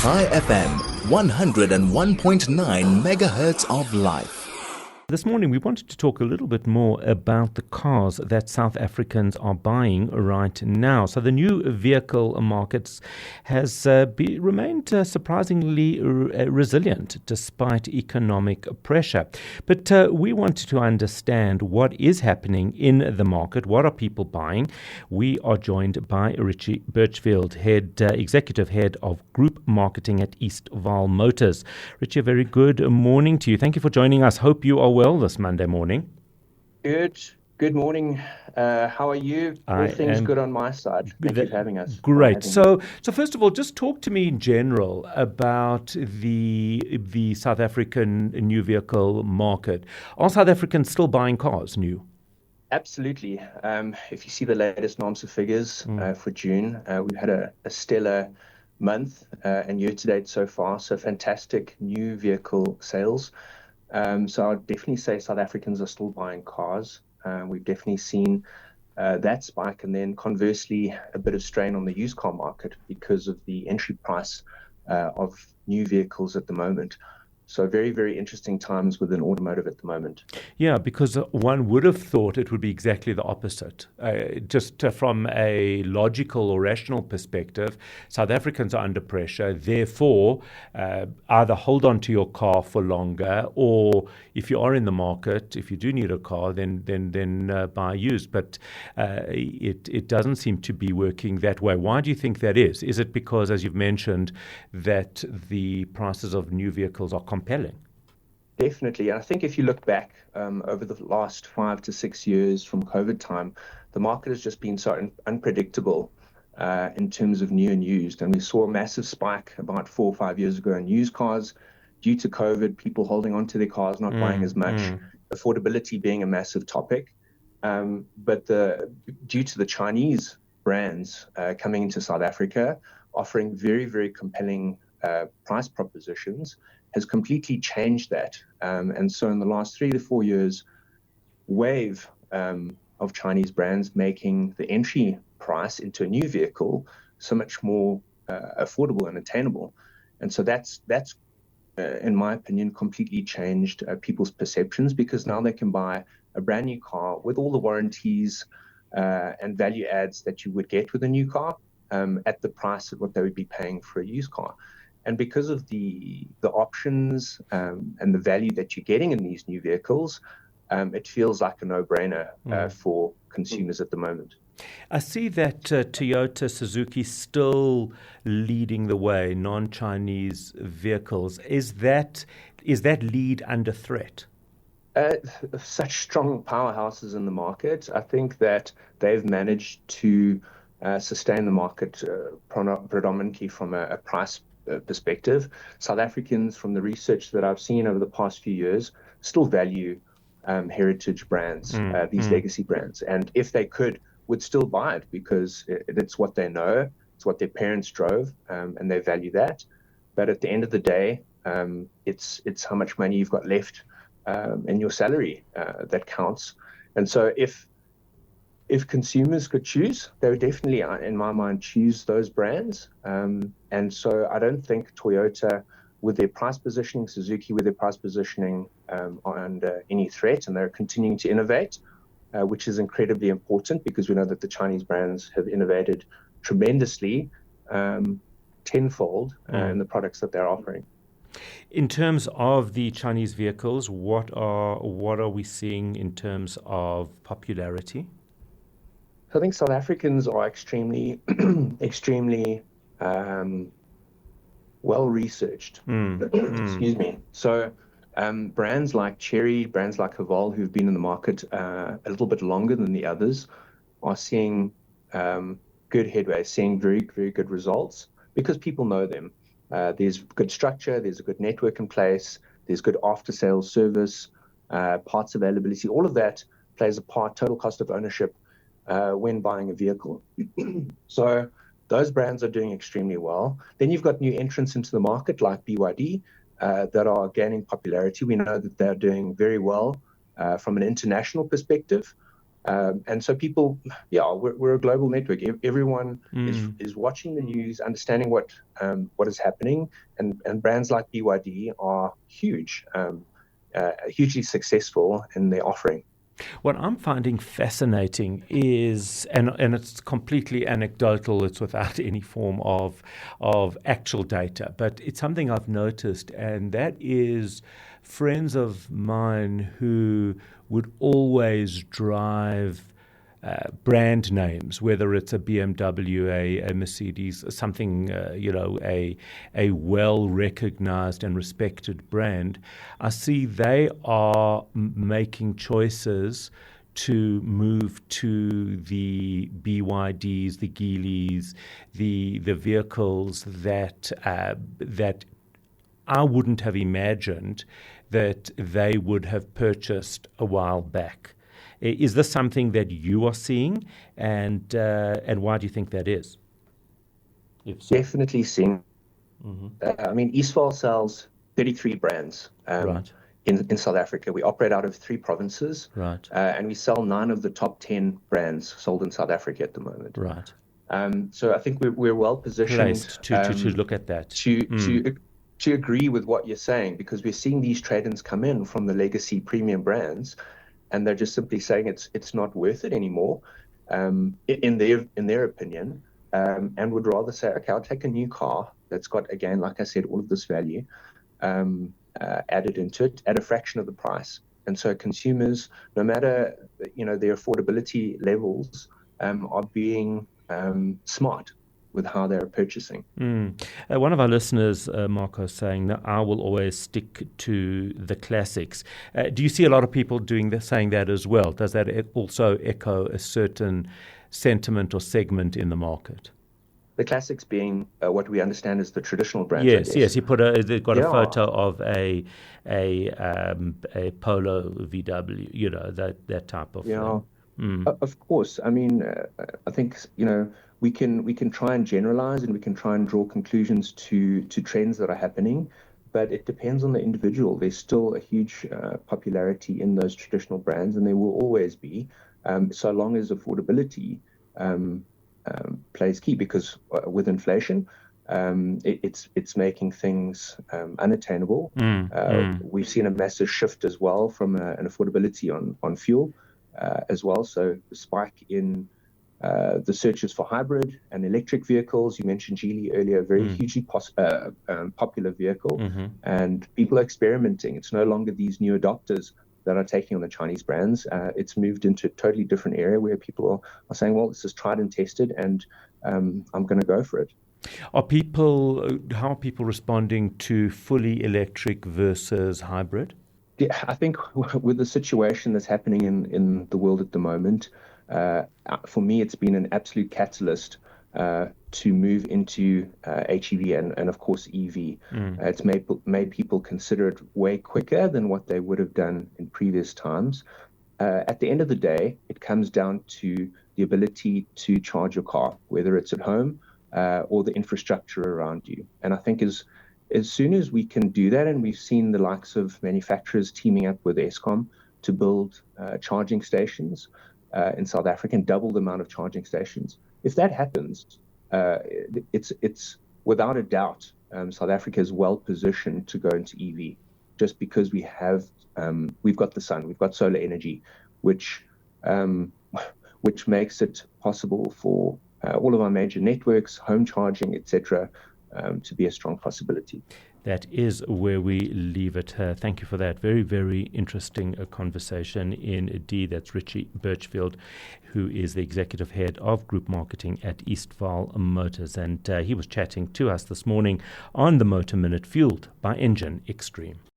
Hi FM, 101.9 megahertz of life. This morning, we wanted to talk a little bit more about the cars that South Africans are buying right now. So the new vehicle markets has remained surprisingly resilient despite economic pressure. But we wanted to understand what is happening in the market. What are people buying? We are joined by Ricci, Birchfield, executive head of group marketing at Eastval Motors. Ricci, a very good morning to you. Thank you for joining us. Hope you are well this Monday morning. Good morning. How are you? All things good on my side. Thank you for having us. Great. So first of all, just talk to me in general about the South African new vehicle market. Are South Africans still buying cars new? Absolutely. If you see the latest NAAMSA figures for June, we've had a stellar month and year to date so far. So fantastic new vehicle sales. So I would definitely say South Africans are still buying cars. We've definitely seen that spike, and then conversely, a bit of strain on the used car market because of the entry price of new vehicles at the moment. So very, very interesting times within automotive at the moment. Yeah, because one would have thought it would be exactly the opposite. Just from a logical or rational perspective, South Africans are under pressure. Therefore, either hold on to your car for longer, or if you are in the market, if you do need a car, then buy used. But it doesn't seem to be working that way. Why do you think that is? Is it because, as you've mentioned, that the prices of new vehicles are compelling? Definitely. I think if you look back over the last 5 to 6 years from COVID time, the market has just been so unpredictable in terms of new and used. And we saw a massive spike about 4 or 5 years ago in used cars due to COVID, people holding on to their cars, not buying as much, affordability being a massive topic. But due to the Chinese brands coming into South Africa, offering very, very compelling price propositions, has completely changed that. And so in the last 3 to 4 years, wave of Chinese brands making the entry price into a new vehicle so much more affordable and attainable. And so that's in my opinion, completely changed people's perceptions, because now they can buy a brand new car with all the warranties and value adds that you would get with a new car at the price of what they would be paying for a used car. And because of the options and the value that you're getting in these new vehicles, it feels like a no-brainer for consumers at the moment. I see that Toyota, Suzuki still leading the way, non-Chinese vehicles. Is that lead under threat? Such strong powerhouses in the market. I think that they've managed to sustain the market predominantly from a price perspective. South Africans, from the research that I've seen over the past few years, still value heritage brands, these legacy brands. And if they could, would still buy it, because it's what they know, it's what their parents drove, and they value that. But at the end of the day, it's how much money you've got left in your salary that counts. And so if consumers could choose, they would definitely, in my mind, choose those brands. And so I don't think Toyota, with their price positioning, Suzuki with their price positioning, are under any threat, and they're continuing to innovate, which is incredibly important, because we know that the Chinese brands have innovated tremendously, tenfold in the products that they're offering. In terms of the Chinese vehicles, what are we seeing in terms of popularity? I think South Africans are extremely well researched. Excuse me. So brands like Chery, brands like Haval, who've been in the market a little bit longer than the others, are seeing good headway, seeing very, very good results, because people know them. There's good structure, there's a good network in place, there's good after-sales service, parts availability. All of that plays a part, total cost of ownership, when buying a vehicle. So those brands are doing extremely well. Then you've got new entrants into the market like BYD that are gaining popularity. We know that they're doing very well from an international perspective. And so people, yeah, we're a global network. Everyone Mm. is watching the news, understanding what is happening, and brands like BYD are hugely successful in their offering. What I'm finding fascinating is, and it's completely anecdotal, it's without any form of actual data, but it's something I've noticed, and that is friends of mine who would always drive brand names, whether it's a BMW, a Mercedes, something, a well recognized and respected brand. I see they are making choices to move to the BYDs, the Geelys, the vehicles that I wouldn't have imagined that they would have purchased a while back. Is this something that you are seeing, and why do you think that is? If so, Definitely seeing. I mean, Eastval sells 33 brands right, in South Africa. We operate out of 3 provinces, right, and we sell 9 of the top 10 brands sold in South Africa at the moment. right. So I think we're well positioned Placed to look at that. to to agree with what you're saying, because we're seeing these trade-ins come in from the legacy premium brands, and they're just simply saying it's not worth it anymore, in their opinion, and would rather say, okay, I'll take a new car that's got, again, like I said, all of this value added into it at a fraction of the price. And so consumers, no matter their affordability levels, are being smart with how they're purchasing. One of our listeners, Marco, is saying that I will always stick to the classics. Do you see a lot of people saying that as well? Does that also echo a certain sentiment or segment in the market? The classics being what we understand as the traditional brands. Yes, yes. They've got a Yeah. photo of a Polo VW, that type of Yeah. thing. Of course. I mean, I think we can try and generalize, and we can try and draw conclusions to trends that are happening, but it depends on the individual. There's still a huge popularity in those traditional brands, and there will always be, so long as affordability plays key. Because with inflation, it's making things unattainable. We've seen a massive shift as well from an affordability on fuel. As well. So the spike in the searches for hybrid and electric vehicles. You mentioned Geely earlier, very hugely popular vehicle, and people are experimenting. It's no longer these new adopters that are taking on the Chinese brands. It's moved into a totally different area where people are saying, well, this is tried and tested, and I'm going to go for it. How are people responding to fully electric versus hybrid? Yeah, I think with the situation that's happening in the world at the moment, for me, it's been an absolute catalyst to move into HEV and of course EV. It's made people consider it way quicker than what they would have done in previous times. At the end of the day, it comes down to the ability to charge your car, whether it's at home or the infrastructure around you. And I think as soon as we can do that, and we've seen the likes of manufacturers teaming up with Eskom to build charging stations in South Africa and double the amount of charging stations. If that happens, it's without a doubt, South Africa is well positioned to go into EV, just because we've got the sun, we've got solar energy, which makes it possible for all of our major networks, home charging, etc., to be a strong possibility. That is where we leave it. Thank you for that. Very, very interesting conversation indeed. That's Ricci Birchfield, who is the executive head of group marketing at Eastval Motors. And he was chatting to us this morning on the Motor Minute, fueled by Engen X-treme.